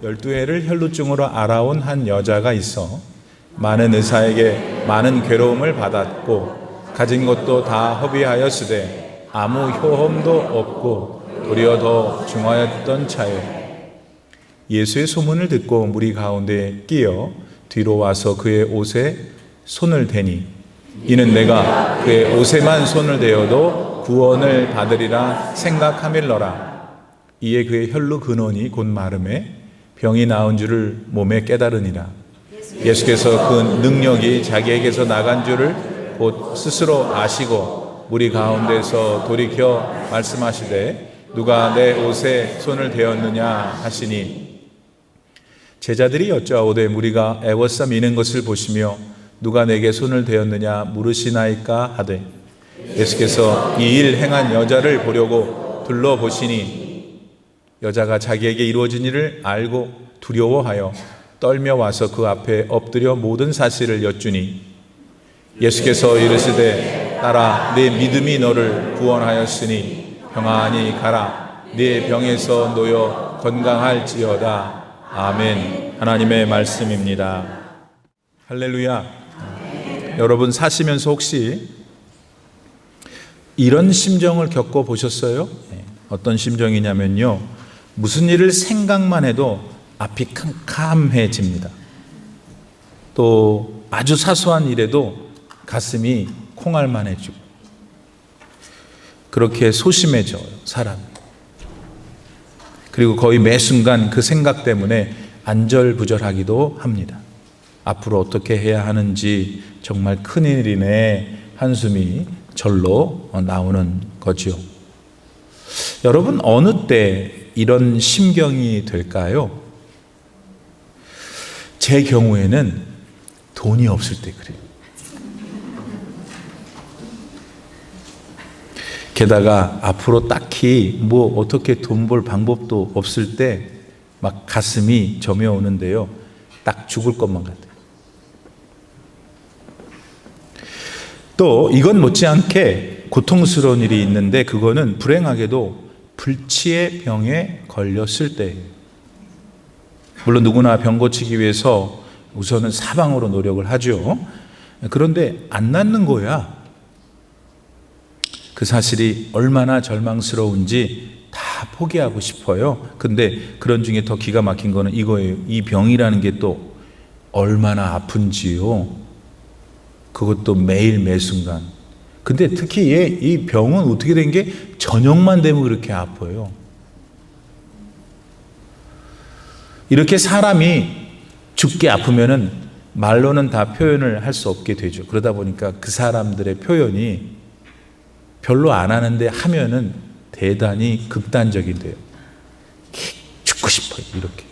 12해를 혈루증으로 앓아온 한 여자가 있어 많은 의사에게 많은 괴로움을 받았고 가진 것도 다 허비하였으되 아무 효험도 없고 도리어 더 중하였던 차에 예수의 소문을 듣고 무리 가운데 끼어 뒤로 와서 그의 옷에 손을 대니 이는 내가 그의 옷에만 손을 대어도 구원을 받으리라 생각하밀러라. 이에 그의 혈루 근원이 곧 마름에 병이 나은 줄을 몸에 깨달으니라. 예수께서 그 능력이 자기에게서 나간 줄을 곧 스스로 아시고 무리 가운데서 돌이켜 말씀하시되 누가 내 옷에 손을 대었느냐 하시니 제자들이 여짜오되 무리가 애워싸 미는 것을 보시며 누가 내게 손을 대었느냐 물으시나이까 하되 예수께서 이 일 행한 여자를 보려고 둘러보시니 여자가 자기에게 이루어진 일을 알고 두려워하여 떨며 와서 그 앞에 엎드려 모든 사실을 여쭈니 예수께서 이르시되 딸아 네 믿음이 너를 구원하였으니 평안히 가라. 네 병에서 놓여 건강할지어다. 아멘. 하나님의 말씀입니다. 할렐루야. 여러분 사시면서 혹시 이런 심정을 겪어보셨어요? 어떤 심정이냐면요, 무슨 일을 생각만 해도 앞이 캄캄해집니다. 또 아주 사소한 일에도 가슴이 콩알만해지고 그렇게 소심해져요, 사람이. 그리고 거의 매 순간 그 생각 때문에 안절부절하기도 합니다. 앞으로 어떻게 해야 하는지 정말 큰일이네 한숨이 절로 나오는 거죠. 여러분 어느 때 이런 심경이 될까요? 제 경우에는 돈이 없을 때 그래요. 게다가 앞으로 딱히 뭐 어떻게 돈 벌 방법도 없을 때 막 가슴이 저며오는데요, 딱 죽을 것만 같아요. 또 이건 못지않게 고통스러운 일이 있는데 그거는 불행하게도 불치의 병에 걸렸을 때예요. 물론 누구나 병 고치기 위해서 우선은 사방으로 노력을 하죠. 그런데 안 낫는 거야. 그 사실이 얼마나 절망스러운지 다 포기하고 싶어요. 근데 그런 중에 더 기가 막힌 거는 이거예요. 이 병이라는 게 또 얼마나 아픈지요. 그것도 매일 매순간. 근데 특히 이 병은 어떻게 된 게 저녁만 되면 그렇게 아파요. 이렇게 사람이 죽게 아프면은 말로는 다 표현을 할 수 없게 되죠. 그러다 보니까 그 사람들의 표현이 별로 안 하는데 하면은 대단히 극단적인데요. 죽고 싶어요, 이렇게.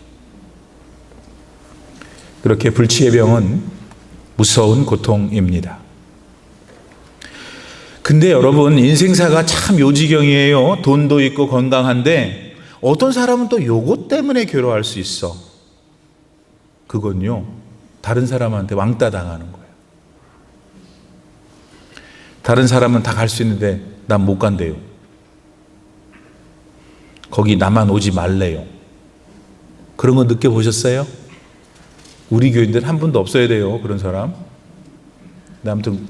그렇게 불치의 병은 무서운 고통입니다. 근데 여러분 인생사가 참 요지경이에요. 돈도 있고 건강한데 어떤 사람은 또 요것 때문에 괴로워할 수 있어. 그건요, 다른 사람한테 왕따 당하는 거예요. 다른 사람은 다 갈 수 있는데 난 못 간대요. 거기 나만 오지 말래요. 그런 거 느껴보셨어요? 우리 교인들 한 분도 없어야 돼요, 그런 사람. 아무튼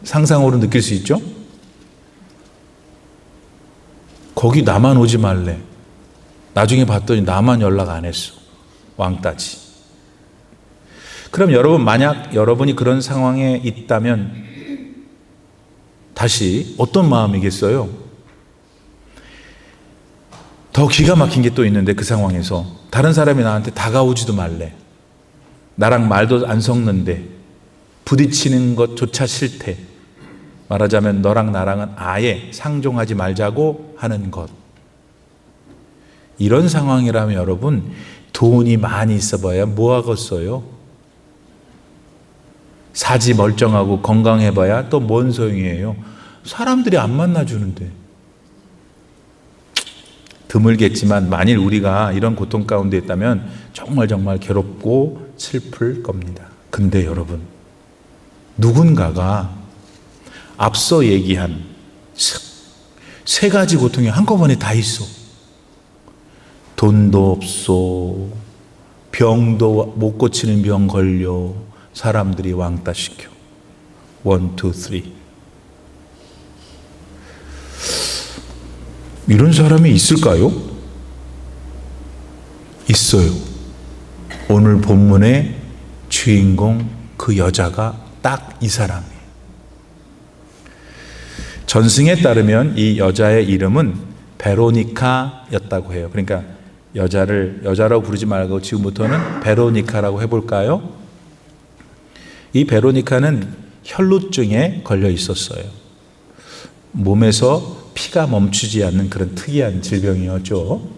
상상으로 느낄 수 있죠? 거기 나만 오지 말래. 나중에 봤더니 나만 연락 안 했어. 왕따지. 그럼 여러분, 만약 여러분이 그런 상황에 있다면 다시 어떤 마음이겠어요? 더 기가 막힌 게 또 있는데 그 상황에서 다른 사람이 나한테 다가오지도 말래. 나랑 말도 안 섞는데 부딪히는 것조차 싫대. 말하자면 너랑 나랑은 아예 상종하지 말자고 하는 것. 이런 상황이라면 여러분 돈이 많이 있어 봐야 뭐 하겠어요? 사지 멀쩡하고 건강해 봐야 또 뭔 소용이에요? 사람들이 안 만나주는데. 드물겠지만 만일 우리가 이런 고통 가운데 있다면 정말 괴롭고 슬플 겁니다. 근데 여러분, 누군가가 앞서 얘기한 세 가지 고통이 한꺼번에 다 있어. 돈도 없어, 병도 못 고치는 병 걸려 사람들이 왕따시켜. 1, 2, 3. 이런 사람이 있을까요? 있어요. 오늘 본문의 주인공 그 여자가 딱 이 사람이에요. 전승에 따르면 이 여자의 이름은 베로니카였다고 해요. 그러니까 여자라고 부르지 말고 지금부터는 베로니카라고 해볼까요? 이 베로니카는 혈루증에 걸려 있었어요. 몸에서 피가 멈추지 않는 그런 특이한 질병이었죠.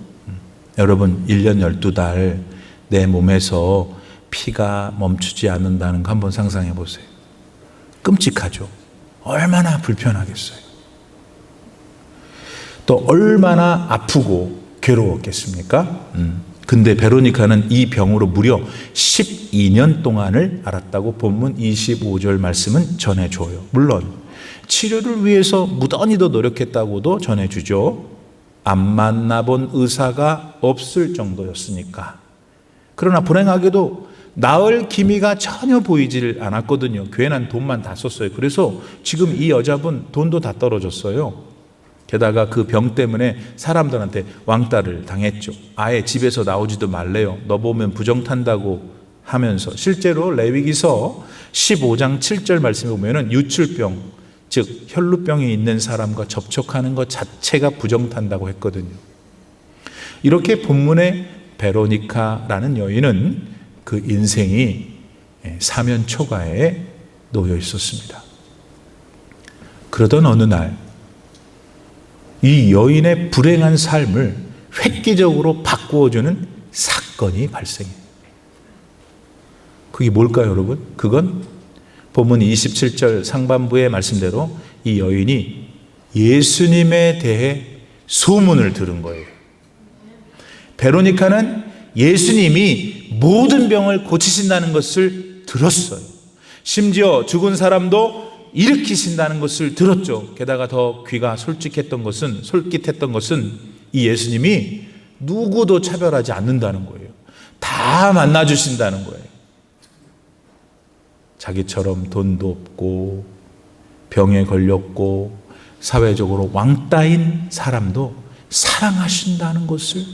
여러분 1년 12달 내 몸에서 피가 멈추지 않는다는 거 한번 상상해 보세요. 끔찍하죠. 얼마나 불편하겠어요. 또 얼마나 아프고 괴로웠겠습니까? 근데 베로니카는 이 병으로 무려 12년 동안을 앓았다고 본문 25절 말씀은 전해줘요. 물론 치료를 위해서 무던히도 노력했다고도 전해주죠. 안 만나본 의사가 없을 정도였으니까. 그러나 불행하게도 나을 기미가 전혀 보이질 않았거든요. 괜한 돈만 다 썼어요. 그래서 지금 이 여자분 돈도 다 떨어졌어요. 게다가 그 병 때문에 사람들한테 왕따를 당했죠. 아예 집에서 나오지도 말래요. 너 보면 부정 탄다고 하면서. 실제로 레위기서 15장 7절 말씀에 보면은 유출병, 즉 혈루병이 있는 사람과 접촉하는 것 자체가 부정 탄다고 했거든요. 이렇게 본문의 베로니카라는 여인은 그 인생이 사면초가에 놓여 있었습니다. 그러던 어느 날 이 여인의 불행한 삶을 획기적으로 바꾸어주는 사건이 발생해요. 그게 뭘까요, 여러분? 그건 본문 27절 상반부의 말씀대로 이 여인이 예수님에 대해 소문을 들은 거예요. 베로니카는 예수님이 모든 병을 고치신다는 것을 들었어요. 심지어 죽은 사람도 일으키신다는 것을 들었죠. 게다가 더 귀가 솔깃했던 것은 이 예수님이 누구도 차별하지 않는다는 거예요. 다 만나주신다는 거예요. 자기처럼 돈도 없고 병에 걸렸고 사회적으로 왕따인 사람도 사랑하신다는 것을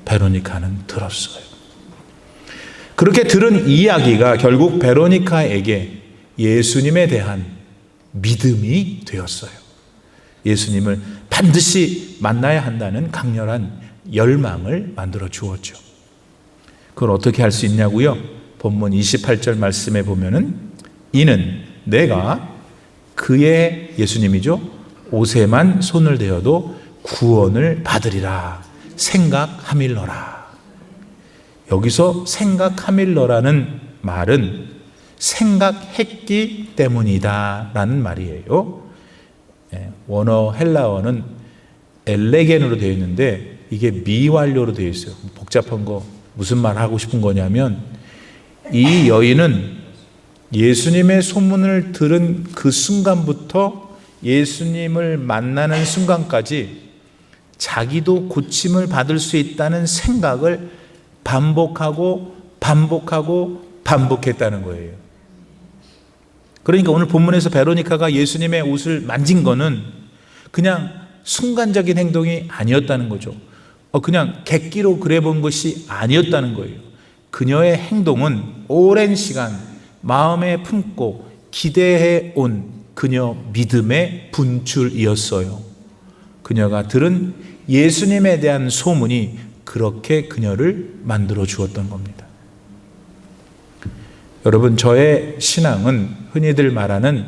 베로니카는 들었어요. 그렇게 들은 이야기가 결국 베로니카에게 예수님에 대한 믿음이 되었어요. 예수님을 반드시 만나야 한다는 강렬한 열망을 만들어 주었죠. 그걸 어떻게 할 수 있냐고요? 본문 28절 말씀에 보면은 이는 내가 그의 예수님이죠. 옷에만 손을 대어도 구원을 받으리라 생각함일러라. 여기서 생각함일러라는 말은 생각했기 때문이다 라는 말이에요. 원어 헬라어는 엘레겐으로 되어 있는데 이게 미완료로 되어 있어요. 복잡한 거 무슨 말 하고 싶은 거냐면 이 여인은 예수님의 소문을 들은 그 순간부터 예수님을 만나는 순간까지 자기도 고침을 받을 수 있다는 생각을 반복하고 반복했다는 거예요. 그러니까 오늘 본문에서 베로니카가 예수님의 옷을 만진 거는 그냥 순간적인 행동이 아니었다는 거죠. 그냥 객기로 그래 본 것이 아니었다는 거예요. 그녀의 행동은 오랜 시간 마음에 품고 기대해 온 그녀 믿음의 분출이었어요. 그녀가 들은 예수님에 대한 소문이 그렇게 그녀를 만들어 주었던 겁니다. 여러분, 저의 신앙은 흔히들 말하는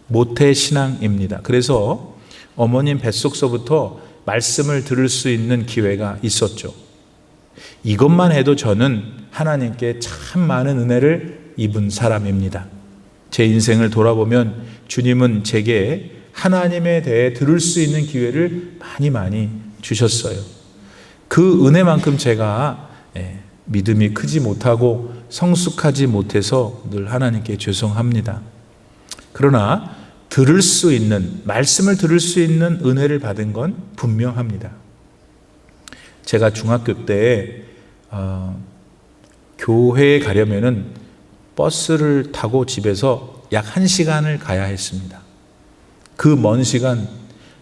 모태신앙입니다. 그래서 어머님 뱃속서부터 말씀을 들을 수 있는 기회가 있었죠. 이것만 해도 저는 하나님께 참 많은 은혜를 입은 사람입니다. 제 인생을 돌아보면 주님은 제게 하나님에 대해 들을 수 있는 기회를 많이 주셨어요. 그 은혜만큼 제가 믿음이 크지 못하고 성숙하지 못해서 늘 하나님께 죄송합니다. 그러나 들을 수 있는, 말씀을 들을 수 있는 은혜를 받은 건 분명합니다. 제가 중학교 때 교회에 가려면은 버스를 타고 집에서 약 1시간을 가야 했습니다. 그 먼 시간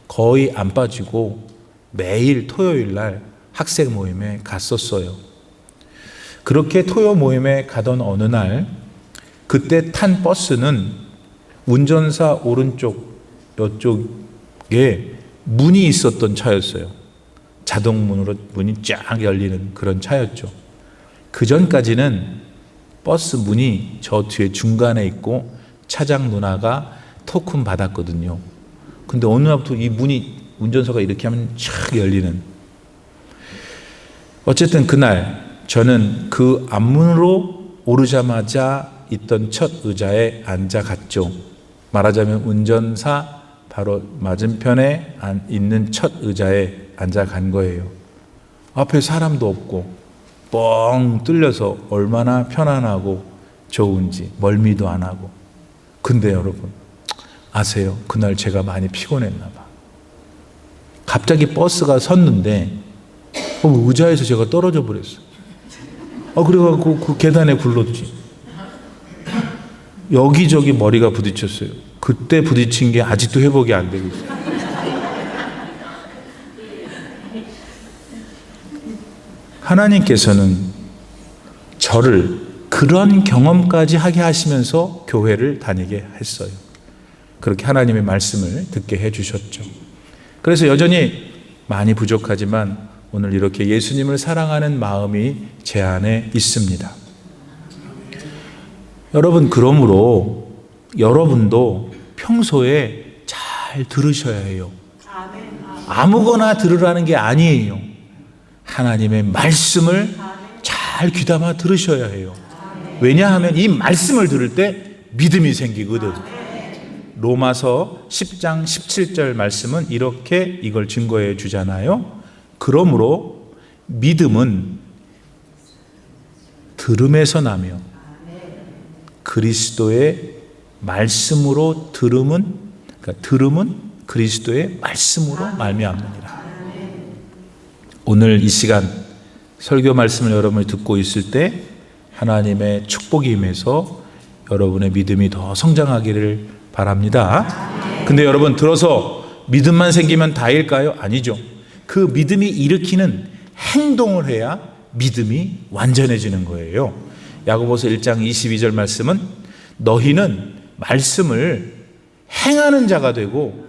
거의 안 빠지고 매일 토요일 날 학생 모임에 갔었어요. 그렇게 토요 모임에 가던 어느 날, 그때 탄 버스는 운전사 오른쪽 이쪽에 문이 있었던 차였어요. 자동문으로 문이 쫙 열리는 그런 차였죠. 그 전까지는 버스 문이 저 뒤에 중간에 있고 차장 누나가 토큰 받았거든요. 근데 어느 날부터 이 문이 운전사가 이렇게 하면 쫙 열리는. 어쨌든 그날 저는 그 앞문으로 오르자마자 있던 첫 의자에 앉아갔죠. 말하자면 운전사 바로 맞은편에 있는 첫 의자에 앉아간 거예요. 앞에 사람도 없고 뻥 뚫려서 얼마나 편안하고 좋은지, 멀미도 안 하고. 근데 여러분 아세요? 그날 제가 많이 피곤했나 봐. 갑자기 버스가 섰는데 의자에서 제가 떨어져 버렸어요. 그래갖고 그 계단에 굴렀지. 여기저기 머리가 부딪혔어요. 그때 부딪힌 게 아직도 회복이 안 되고 있어요. 하나님께서는 저를 그런 경험까지 하게 하시면서 교회를 다니게 했어요. 그렇게 하나님의 말씀을 듣게 해주셨죠. 그래서 여전히 많이 부족하지만 오늘 이렇게 예수님을 사랑하는 마음이 제 안에 있습니다. 여러분, 그러므로 여러분도 평소에 잘 들으셔야 해요. 아무거나 들으라는 게 아니에요. 하나님의 말씀을 잘 귀담아 들으셔야 해요. 왜냐하면 이 말씀을 들을 때 믿음이 생기거든. 로마서 10장 17절 말씀은 이렇게 이걸 증거해 주잖아요. 그러므로 믿음은 들음에서 나며 그리스도의 말씀으로 들음은 그리스도의 말씀으로 말미암느니라. 오늘 이 시간 설교 말씀을 여러분이 듣고 있을 때 하나님의 축복이 임해서 여러분의 믿음이 더 성장하기를 바랍니다. 근데 여러분, 들어서 믿음만 생기면 다일까요? 아니죠. 그 믿음이 일으키는 행동을 해야 믿음이 완전해지는 거예요. 야고보서 1장 22절 말씀은 너희는 말씀을 행하는 자가 되고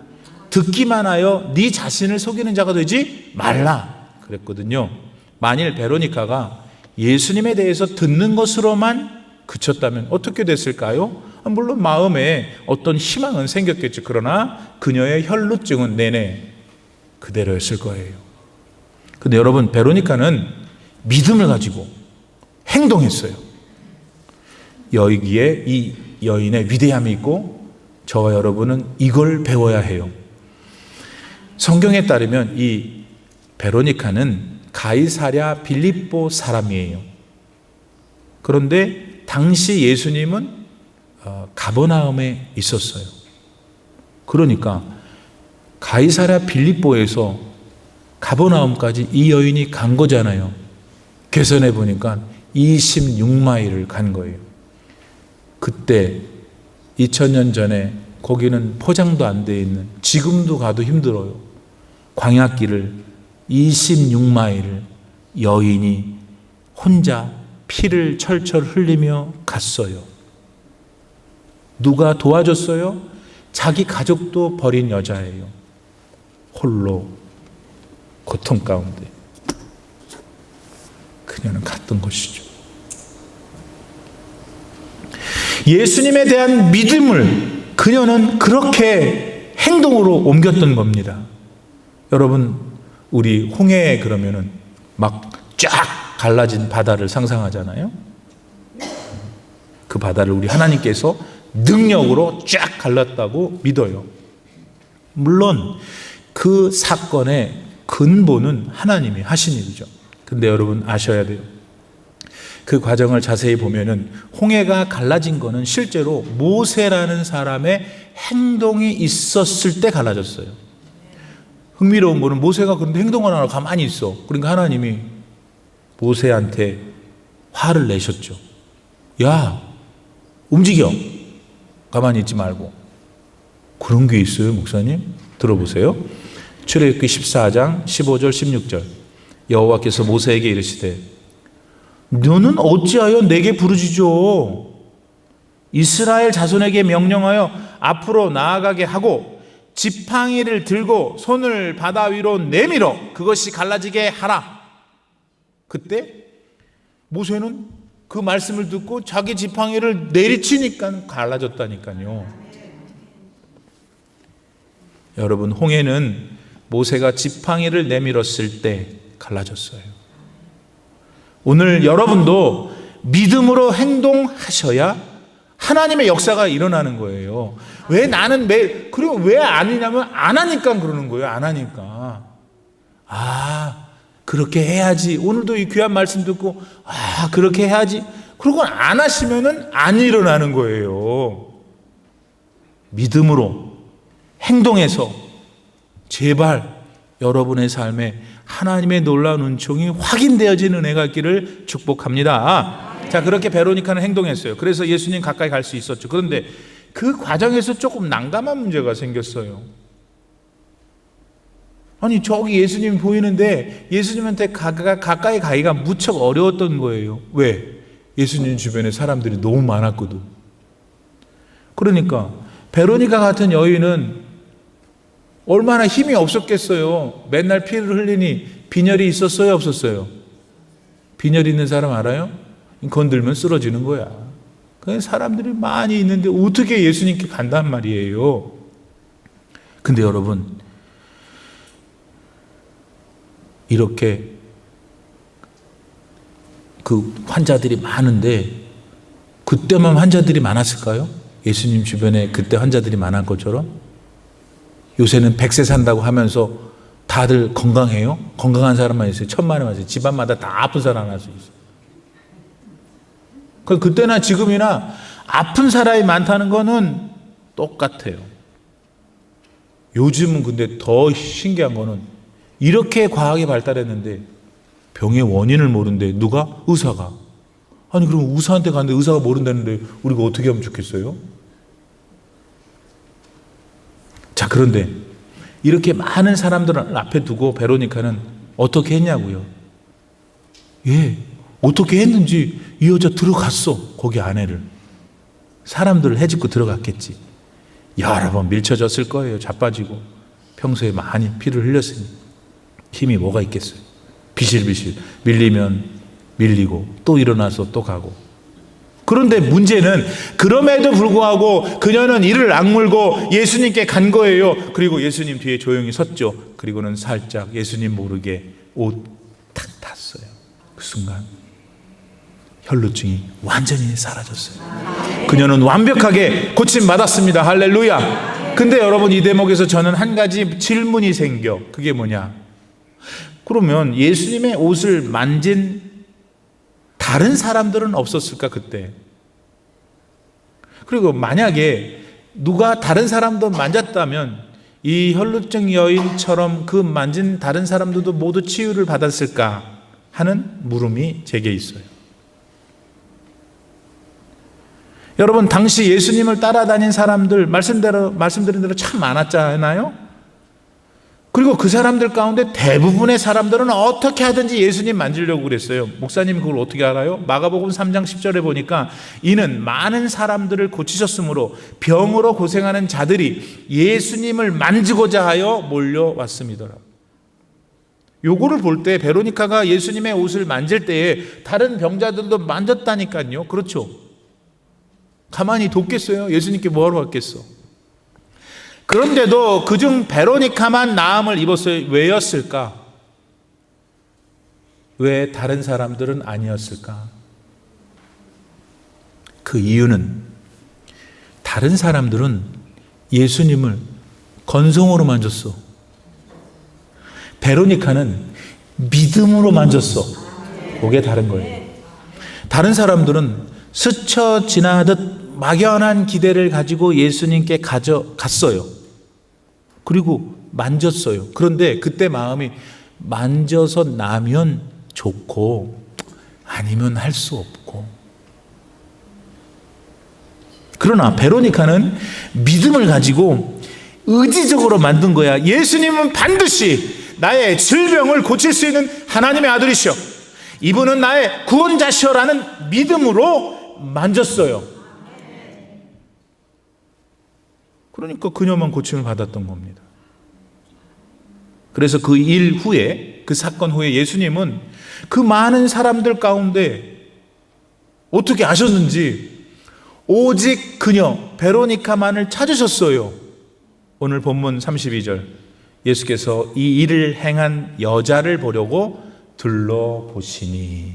듣기만 하여 네 자신을 속이는 자가 되지 말라 그랬거든요. 만일 베로니카가 예수님에 대해서 듣는 것으로만 그쳤다면 어떻게 됐을까요? 물론 마음에 어떤 희망은 생겼겠죠. 그러나 그녀의 혈루증은 내내 그대로였을 거예요. 근데 여러분, 베로니카는 믿음을 가지고 행동했어요. 여기에 이 여인의 위대함이 있고 저와 여러분은 이걸 배워야 해요. 성경에 따르면 이 베로니카는 가이사랴 빌립보 사람이에요. 그런데 당시 예수님은 가버나움에 있었어요. 그러니까 가이사랴 빌립보에서 가버나움까지 이 여인이 간 거잖아요. 계산해 보니까 26마일을 간 거예요. 그때 2000년 전에 거기는 포장도 안 돼 있는, 지금도 가도 힘들어요. 광야길을 26마일을 여인이 혼자 피를 철철 흘리며 갔어요. 누가 도와줬어요? 자기 가족도 버린 여자예요. 홀로 고통 가운데 그녀는 갔던 것이죠. 예수님에 대한 믿음을 그녀는 그렇게 행동으로 옮겼던 겁니다. 여러분, 우리 홍해에 그러면은 막 쫙 갈라진 바다를 상상하잖아요. 그 바다를 우리 하나님께서 능력으로 쫙 갈랐다고 믿어요. 물론 그 사건의 근본은 하나님이 하신 일이죠. 근데 여러분 아셔야 돼요. 그 과정을 자세히 보면은 홍해가 갈라진 거는 실제로 모세라는 사람의 행동이 있었을 때 갈라졌어요. 흥미로운 거는 모세가 그런데 행동을 안 하고 가만히 있어. 그러니까 하나님이 모세한테 화를 내셨죠. 야, 움직여. 가만히 있지 말고. 그런 게 있어요, 목사님? 들어보세요. 출애굽기 14장 15절 16절. 여호와께서 모세에게 이르시되 너는 어찌하여 내게 부르짖어? 이스라엘 자손에게 명령하여 앞으로 나아가게 하고 지팡이를 들고 손을 바다 위로 내밀어 그것이 갈라지게 하라. 그때 모세는 그 말씀을 듣고 자기 지팡이를 내리치니까 갈라졌다니까요. 여러분, 홍해는 모세가 지팡이를 내밀었을 때 갈라졌어요. 오늘 여러분도 믿음으로 행동하셔야 하나님의 역사가 일어나는 거예요. 왜 나는 매일, 그리고 왜 아니냐면 안 하니까 그러는 거예요. 안 하니까. 그렇게 해야지. 오늘도 이 귀한 말씀 듣고 그렇게 해야지. 그러고 안 하시면은 안 일어나는 거예요. 믿음으로 행동해서 제발 여러분의 삶에 하나님의 놀라운 은총이 확인되어지는 은혜가 있기를 축복합니다. 자, 그렇게 베로니카는 행동했어요. 그래서 예수님 가까이 갈 수 있었죠. 그런데 그 과정에서 조금 난감한 문제가 생겼어요. 아니, 저기 예수님 보이는데 예수님한테 가까이 가기가 무척 어려웠던 거예요. 왜? 예수님 주변에 사람들이 너무 많았거든. 그러니까 베로니카 같은 여인은 얼마나 힘이 없었겠어요. 맨날 피를 흘리니 빈혈이 있었어요, 없었어요? 빈혈 있는 사람 알아요? 건들면 쓰러지는 거야. 그냥 사람들이 많이 있는데 어떻게 예수님께 간단 말이에요. 근데 여러분, 이렇게 그 환자들이 많은데 그때만 환자들이 많았을까요? 예수님 주변에 그때 환자들이 많은 것처럼? 요새는 100세 산다고 하면서 다들 건강해요? 건강한 사람만 있어요. 천만에 맞아요. 집안마다 다 아픈 사람 하나 있어요. 그때나 지금이나 아픈 사람이 많다는 거는 똑같아요. 요즘은 근데 더 신기한 거는 이렇게 과학이 발달했는데 병의 원인을 모르는데 누가? 의사가. 아니, 그럼 의사한테 갔는데 의사가 모른다는데 우리가 어떻게 하면 좋겠어요? 자, 그런데 이렇게 많은 사람들을 앞에 두고 베로니카는 어떻게 했냐고요? 어떻게 했는지 이 여자 들어갔어. 거기 안에를. 사람들을 헤집고 들어갔겠지. 여러 번 밀쳐졌을 거예요. 자빠지고. 평소에 많이 피를 흘렸으니. 힘이 뭐가 있겠어요. 비실비실. 밀리면 밀리고 또 일어나서 또 가고. 그런데 문제는 그럼에도 불구하고 그녀는 이를 악물고 예수님께 간 거예요. 그리고 예수님 뒤에 조용히 섰죠. 그리고는 살짝 예수님 모르게 옷 탁 탔어요. 그 순간 혈루증이 완전히 사라졌어요. 그녀는 완벽하게 고침받았습니다. 할렐루야. 근데 여러분, 이 대목에서 저는 한 가지 질문이 생겨. 그게 뭐냐? 그러면 예수님의 옷을 만진 다른 사람들은 없었을까 그때? 그리고 만약에 누가 다른 사람도 만졌다면 이 혈루증 여인처럼 그 만진 다른 사람들도 모두 치유를 받았을까 하는 물음이 제게 있어요. 여러분, 당시 예수님을 따라다닌 사람들 말씀드린 대로 참 많았잖아요. 그리고 그 사람들 가운데 대부분의 사람들은 어떻게 하든지 예수님 만지려고 그랬어요. 목사님 그걸 어떻게 알아요? 마가복음 3장 10절에 보니까 이는 많은 사람들을 고치셨으므로 병으로 고생하는 자들이 예수님을 만지고자 하여 몰려왔습니다. 요거를 볼 때 베로니카가 예수님의 옷을 만질 때에 다른 병자들도 만졌다니까요. 그렇죠? 가만히 뒀겠어요? 예수님께 뭐하러 왔겠어? 그런데도 그중 베로니카만 나음을 입었어요. 왜였을까? 왜 다른 사람들은 아니었을까? 그 이유는 다른 사람들은 예수님을 건성으로 만졌어. 베로니카는 믿음으로 만졌어. 그게 다른 거예요. 다른 사람들은 스쳐 지나듯 막연한 기대를 가지고 예수님께 갔어요. 그리고 만졌어요. 그런데 그때 마음이 만져서 나면 좋고 아니면 할 수 없고. 그러나 베로니카는 믿음을 가지고 의지적으로 만든 거야. 예수님은 반드시 나의 질병을 고칠 수 있는 하나님의 아들이시오. 이분은 나의 구원자시오라는 믿음으로 만졌어요. 그러니까 그녀만 고침을 받았던 겁니다. 그래서 그 일 후에, 그 사건 후에 예수님은 그 많은 사람들 가운데 어떻게 아셨는지 오직 그녀 베로니카만을 찾으셨어요. 오늘 본문 32절, 예수께서 이 일을 행한 여자를 보려고 둘러보시니.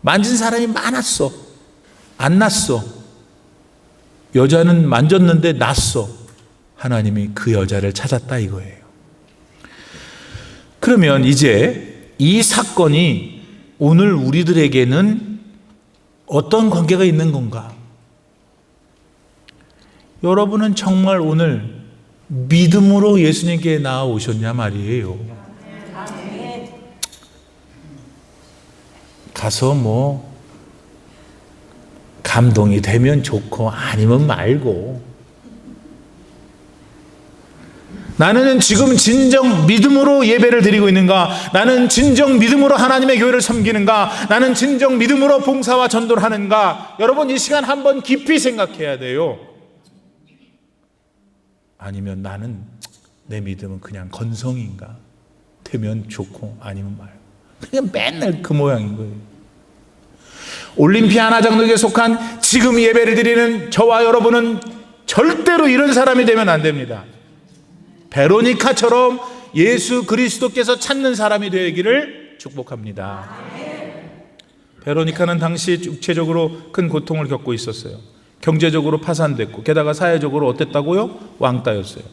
만진 사람이 많았어. 안 났어. 여자는 만졌는데 났어. 하나님이 그 여자를 찾았다 이거예요. 그러면 이제 이 사건이 오늘 우리들에게는 어떤 관계가 있는 건가? 여러분은 정말 오늘 믿음으로 예수님께 나아오셨냐 말이에요. 가서 뭐 감동이 되면 좋고 아니면 말고, 나는 지금 진정 믿음으로 예배를 드리고 있는가? 나는 진정 믿음으로 하나님의 교회를 섬기는가? 나는 진정 믿음으로 봉사와 전도를 하는가? 여러분, 이 시간 한번 깊이 생각해야 돼요. 아니면 나는 내 믿음은 그냥 건성인가? 되면 좋고 아니면 말고, 그냥 맨날 그 모양인 거예요. 올림피아 하나장로교에 속한 지금 예배를 드리는 저와 여러분은 절대로 이런 사람이 되면 안 됩니다. 베로니카처럼 예수 그리스도께서 찾는 사람이 되기를 축복합니다. 베로니카는 당시 육체적으로 큰 고통을 겪고 있었어요. 경제적으로 파산됐고, 게다가 사회적으로 어땠다고요? 왕따였어요.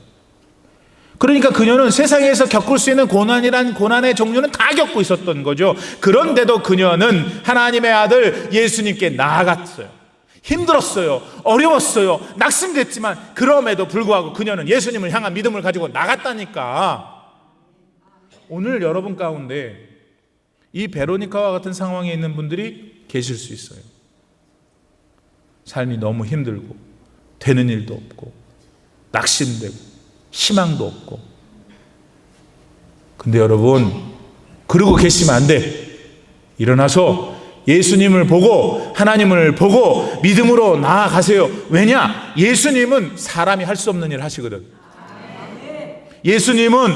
그러니까 그녀는 세상에서 겪을 수 있는 고난이란 고난의 종류는 다 겪고 있었던 거죠. 그런데도 그녀는 하나님의 아들 예수님께 나아갔어요. 힘들었어요. 어려웠어요. 낙심됐지만 그럼에도 불구하고 그녀는 예수님을 향한 믿음을 가지고 나갔다니까. 오늘 여러분 가운데 이 베로니카와 같은 상황에 있는 분들이 계실 수 있어요. 삶이 너무 힘들고 되는 일도 없고 낙심되고 희망도 없고. 근데 여러분, 그러고 계시면 안 돼. 일어나서 예수님을 보고 하나님을 보고 믿음으로 나아가세요. 왜냐? 예수님은 사람이 할 수 없는 일을 하시거든. 예수님은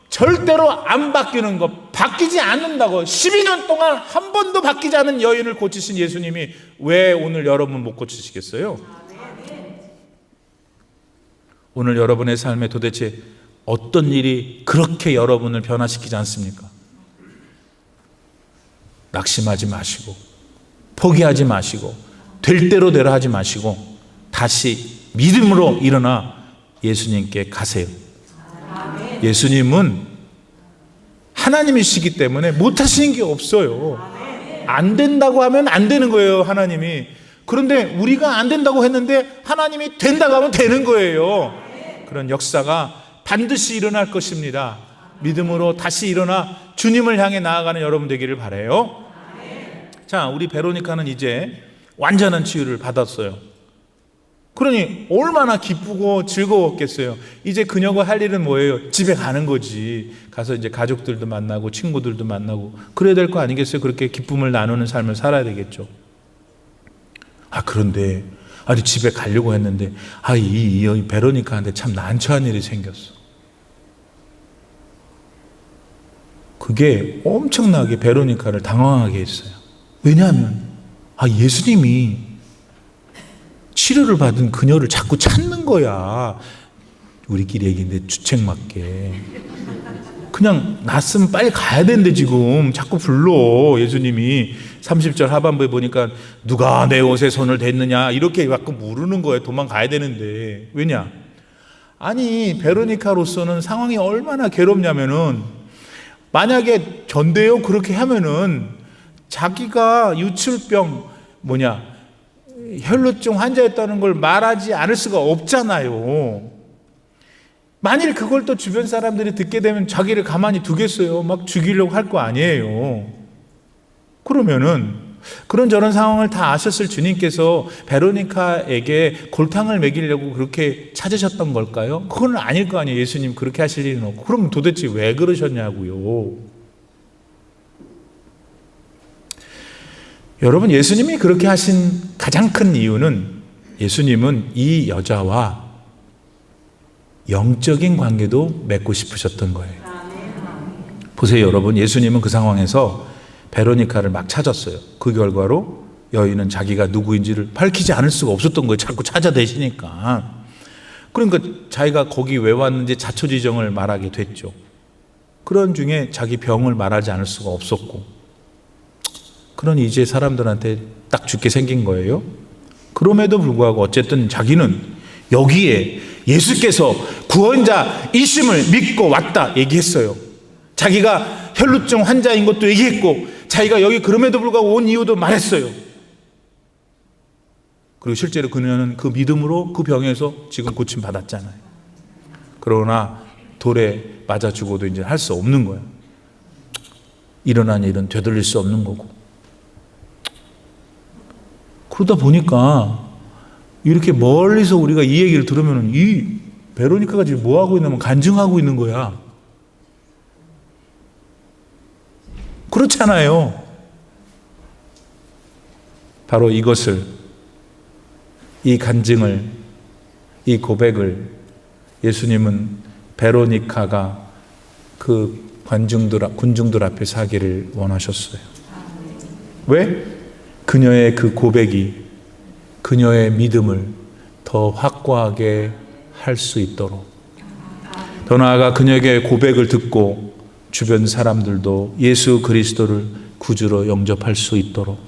절대로 안 바뀌는 것, 바뀌지 않는다고. 12년 동안 한 번도 바뀌지 않은 여인을 고치신 예수님이 왜 오늘 여러분 못 고치시겠어요? 오늘 여러분의 삶에 도대체 어떤 일이 그렇게 여러분을 변화시키지 않습니까? 낙심하지 마시고, 포기하지 마시고, 될 대로 되라 하지 마시고, 다시 믿음으로 일어나 예수님께 가세요. 예수님은 하나님이시기 때문에 못하시는 게 없어요. 안 된다고 하면 안 되는 거예요, 하나님이. 그런데 우리가 안 된다고 했는데 하나님이 된다고 하면 되는 거예요. 그런 역사가 반드시 일어날 것입니다. 믿음으로 다시 일어나 주님을 향해 나아가는 여러분 되기를 바라요. 자, 우리 베로니카는 이제 완전한 치유를 받았어요. 그러니 얼마나 기쁘고 즐거웠겠어요. 이제 그녀가 할 일은 뭐예요? 집에 가는 거지. 가서 이제 가족들도 만나고 친구들도 만나고 그래야 될 거 아니겠어요? 그렇게 기쁨을 나누는 삶을 살아야 되겠죠. 그런데 집에 가려고 했는데 이 베로니카한테 참 난처한 일이 생겼어. 그게 엄청나게 베로니카를 당황하게 했어요. 왜냐하면 예수님이 치료를 받은 그녀를 자꾸 찾는 거야. 우리끼리 얘기인데 주책맞게. 그냥 났으면 빨리 가야 되는데 지금 자꾸 불러. 예수님이 30절 하반부에 보니까 누가 내 옷에 손을 댔느냐 이렇게 자꾸 물으는 거예요. 도망가야 되는데. 왜냐? 베로니카로서는 상황이 얼마나 괴롭냐면은, 만약에 전대요 그렇게 하면은 자기가 유출병 혈루증 환자였다는 걸 말하지 않을 수가 없잖아요. 만일 그걸 또 주변 사람들이 듣게 되면 자기를 가만히 두겠어요? 막 죽이려고 할 거 아니에요. 그러면은 그런저런 상황을 다 아셨을 주님께서 베로니카에게 골탕을 먹이려고 그렇게 찾으셨던 걸까요? 그건 아닐 거 아니에요. 예수님 그렇게 하실 일은 없고. 그럼 도대체 왜 그러셨냐고요. 여러분, 예수님이 그렇게 하신 가장 큰 이유는 예수님은 이 여자와 영적인 관계도 맺고 싶으셨던 거예요. 보세요, 여러분. 예수님은 그 상황에서 베로니카를 막 찾았어요. 그 결과로 여인은 자기가 누구인지를 밝히지 않을 수가 없었던 거예요. 자꾸 찾아대시니까. 그러니까 자기가 거기 왜 왔는지 자초지정을 말하게 됐죠. 그런 중에 자기 병을 말하지 않을 수가 없었고, 그러니 이제 사람들한테 딱 죽게 생긴 거예요. 그럼에도 불구하고 어쨌든 자기는 여기에 예수께서 구원자이심을 믿고 왔다 얘기했어요. 자기가 혈루증 환자인 것도 얘기했고, 자기가 여기 그럼에도 불구하고 온 이유도 말했어요. 그리고 실제로 그녀는 그 믿음으로 그 병에서 지금 고침 받았잖아요. 그러나 돌에 맞아 죽어도 이제 할 수 없는 거예요. 일어난 일은 되돌릴 수 없는 거고. 그러다 보니까 이렇게 멀리서 우리가 이 얘기를 들으면 이 베로니카가 지금 뭐 하고 있냐면 간증하고 있는 거야. 그렇잖아요. 바로 이것을, 이 간증을, 이 고백을 예수님은 베로니카가 그 군중들 앞에서 하기를 원하셨어요. 왜? 그녀의 그 고백이 그녀의 믿음을 더 확고하게 할 수 있도록, 더 나아가 그녀에게 고백을 듣고 주변 사람들도 예수 그리스도를 구주로 영접할 수 있도록,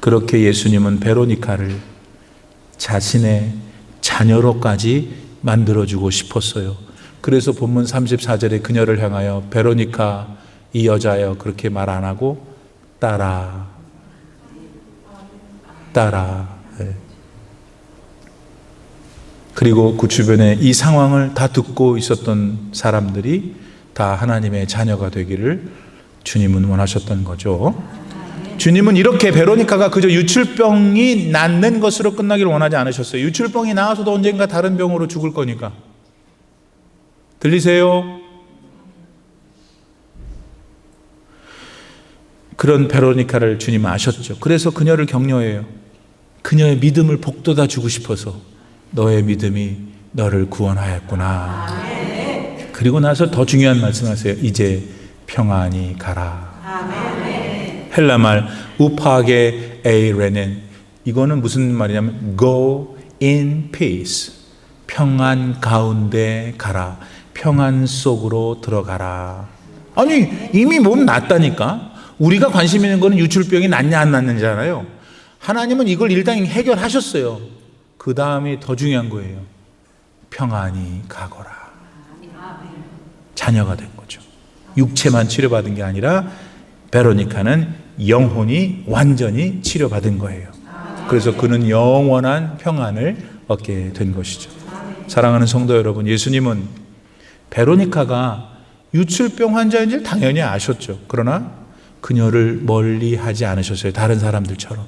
그렇게 예수님은 베로니카를 자신의 자녀로까지 만들어주고 싶었어요. 그래서 본문 34절에 그녀를 향하여 베로니카 이 여자여 그렇게 말 안 하고 따라. 그리고 그 주변에 이 상황을 다 듣고 있었던 사람들이 다 하나님의 자녀가 되기를 주님은 원하셨던 거죠. 주님은 이렇게 베로니카가 그저 유출병이 낫는 것으로 끝나기를 원하지 않으셨어요. 유출병이 나와서도 언젠가 다른 병으로 죽을 거니까. 들리세요? 그런 베로니카를 주님은 아셨죠. 그래서 그녀를 격려해요. 그녀의 믿음을 복돋아 주고 싶어서 너의 믿음이 너를 구원하였구나. 그리고 나서 더 중요한 말씀하세요. 이제 평안히 가라. 헬라말 우파게 에이레넨, 이거는 무슨 말이냐면 go in peace, 평안 가운데 가라, 평안 속으로 들어가라. 아니 이미 몸 낫다니까. 우리가 관심 있는 거는 유출병이 낫냐 안 낫느냐잖아요. 하나님은 이걸 일단 해결하셨어요. 그 다음이 더 중요한 거예요. 평안히 가거라. 자녀가 된 거죠. 육체만 치료받은 게 아니라 베로니카는 영혼이 완전히 치료받은 거예요. 그래서 그는 영원한 평안을 얻게 된 것이죠. 사랑하는 성도 여러분, 예수님은 베로니카가 유출병 환자인지를 당연히 아셨죠. 그러나 그녀를 멀리 하지 않으셨어요. 다른 사람들처럼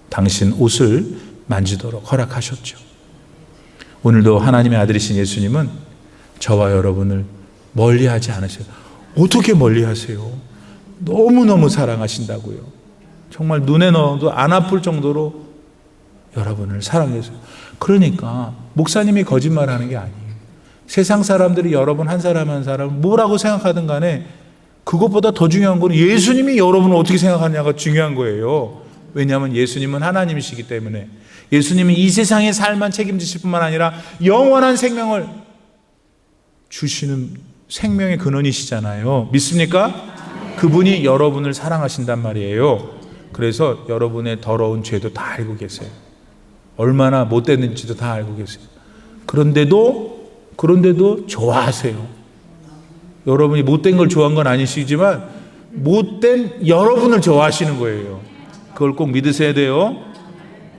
당신 옷을 만지도록 허락하셨죠. 오늘도 하나님의 아들이신 예수님은 저와 여러분을 멀리 하지 않으세요. 어떻게 멀리 하세요? 너무너무 사랑하신다고요. 정말 눈에 넣어도 안 아플 정도로 여러분을 사랑해서요. 그러니까 목사님이 거짓말하는 게 아니에요. 세상 사람들이 여러분 한 사람 한 사람 뭐라고 생각하든 간에 그것보다 더 중요한 건 예수님이 여러분을 어떻게 생각하냐가 중요한 거예요. 왜냐하면 예수님은 하나님이시기 때문에. 예수님은 이 세상의 삶만 책임지실 뿐만 아니라 영원한 생명을 주시는 생명의 근원이시잖아요. 믿습니까? 그분이 여러분을 사랑하신단 말이에요. 그래서 여러분의 더러운 죄도 다 알고 계세요. 얼마나 못됐는지도 다 알고 계세요. 그런데도 좋아하세요. 여러분이 못된 걸 좋아한 건 아니시지만 못된 여러분을 좋아하시는 거예요. 그걸 꼭 믿으셔야 돼요.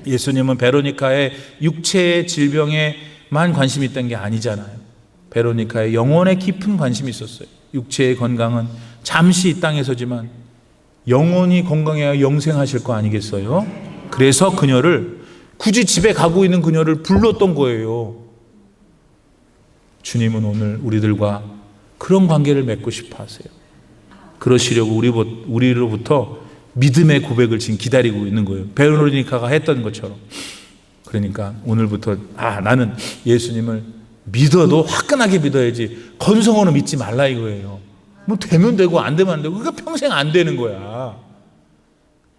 예수님은 베로니카의 육체의 질병에만 관심이 있던 게 아니잖아요. 베로니카의 영혼에 깊은 관심이 있었어요. 육체의 건강은 잠시 이 땅에서지만 영혼이 건강해야 영생하실 거 아니겠어요? 그래서 그녀를, 굳이 집에 가고 있는 그녀를 불렀던 거예요. 주님은 오늘 우리들과 그런 관계를 맺고 싶어 하세요. 그러시려고 우리로부터 믿음의 고백을 지금 기다리고 있는 거예요. 베로니카가 했던 것처럼. 그러니까 오늘부터 나는 예수님을 믿어도 화끈하게 믿어야지 건성으로 믿지 말라 이거예요. 뭐 되면 되고 안 되면 안 되고, 그러니까 평생 안 되는 거야.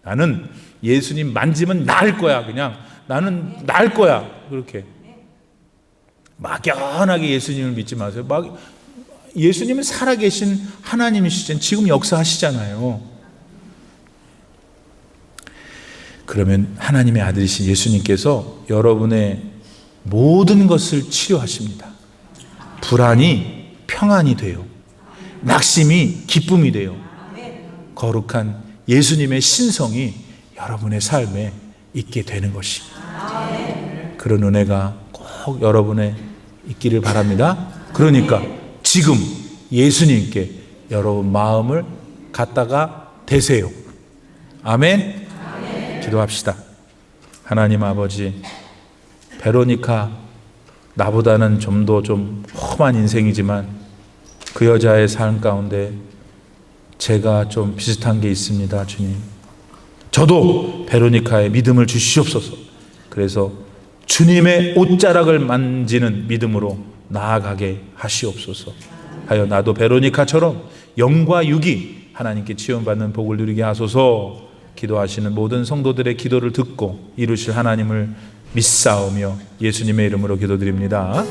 나는 예수님 만지면 나을 거야. 그냥 나는 나을 거야. 그렇게 막연하게 예수님을 믿지 마세요. 예수님은 살아계신 하나님이시잖아요. 지금 역사하시잖아요. 그러면 하나님의 아들이신 예수님께서 여러분의 모든 것을 치료하십니다. 불안이 평안이 돼요. 낙심이 기쁨이 돼요. 거룩한 예수님의 신성이 여러분의 삶에 있게 되는 것입니다. 그런 은혜가 꼭 여러분의 있기를 바랍니다. 그러니까 지금 예수님께 여러분 마음을 갖다가 대세요. 아멘. 기도합시다. 하나님 아버지, 베로니카 나보다는 좀 더 험한 인생이지만 그 여자의 삶 가운데 제가 좀 비슷한 게 있습니다. 주님, 저도 베로니카의 믿음을 주시옵소서. 그래서 주님의 옷자락을 만지는 믿음으로 나아가게 하시옵소서. 하여 나도 베로니카처럼 영과 육이 하나님께 지원받는 복을 누리게 하소서. 기도하시는 모든 성도들의 기도를 듣고 이루실 하나님을 믿사오며 예수님의 이름으로 기도드립니다.